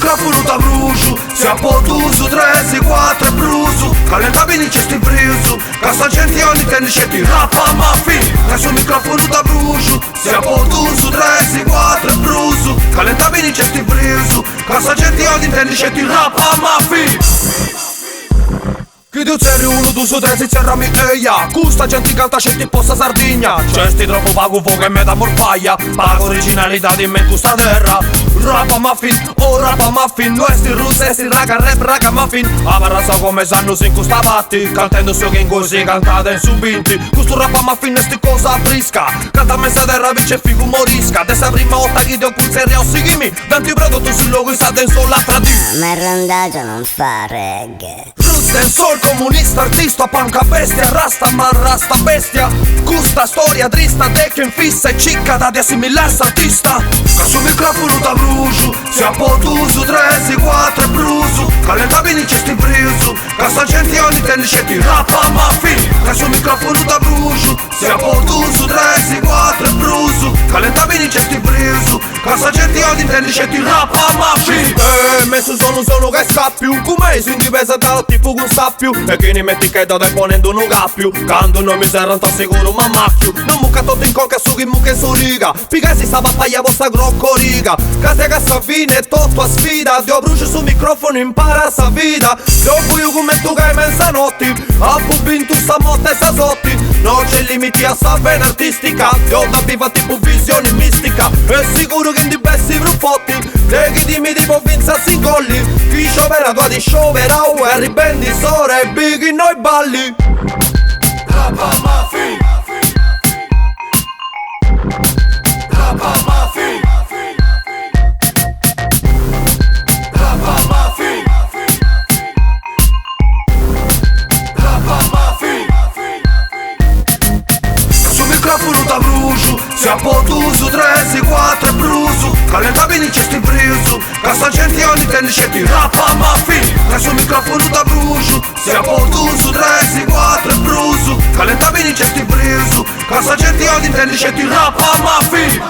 microfono da brucio, si ha potuto 3, 6, 4 e bruso. Calentabili c'è sti bruso, cassa gente ogni tennisce ti rappa muffin. Sul microfono da brucio, si ha potuto 3, 6, 4 e bruso. Calentabili c'è sti bruso, cassa gente ogni tennisce ti rappa muffin. Chi tu sei uno, tu su tre si cerrami eia. Custa gente canta scetti posta Sardegna. Cesti troppo pago fuoco e me da morpaia. Pago originalità di me in questa terra. Rapa muffin, oh rapa muffin. Noi sti roots e sti raga rap raga muffin. Amarrazza come sanno sin questa patti. Cantando so che in così cantate in subinti. Questo rapa muffin e sti cosa frisca. Canta messa terra vice figu morisca. Dessa prima volta che ti ho qui serio seguimi. Tanti prodotti sul logo e state in sola tradizione. Ma il randagio non fa reggae. Roots del sol comunista artista panca bestia. Rasta ma rasta bestia. Custa storia trista de che in fissa e cicca da assimilarsi artista. Sul microfono da brucio, si ha potuto 3, 6, 4 e bruso. Calentabili c'è sti bruso, cassa gente ogni tennisce ti rappa muffin. Sul microfono da brucio, si ha potuto 3, 6, 4 e bruso. Calentabili c'è sti bruso, cassa gente ogni tennisce ti rappa muffin. Messo sono che scappi, come si indivisa dal tipo con sappio. E chi ne metti che da ponendo un gappio. Quando non mi serra sta sicuro ma macchio. Non mucca tutto in conca su chi mucca su riga. Pica si sta battaglia vostra grocco riga. Case che sta fine tutto a sfida. Dio brucio sul microfono impara sa vita. Dio buio come tu che hai mezzanotti. A pubin tu sta morte e sa sotti. Non c'è limiti a sta vena artistica. Dio da viva tipo visione mistica. È sicuro che in di bessi frufotti. Te chi dimmi tipo vinza si colli. Chi sciopera tua di sciopera. E ribendi sore e bighi noi balli. Rapa muffin. Rapa muffin. Rapa muffin. Rapa muffin. Sul microfono da brucio, si ha potuto 3, 6, 4 e bruso. Calentabili c'è sti bruso, cassa gente ogni tennisce ti rappa muffin. Sul microfono da brucio, si ha potuto 3, 6, 4 e bruso. Calentabili c'è sti bruso, cassa gente ogni tennisce ti rappa muffin.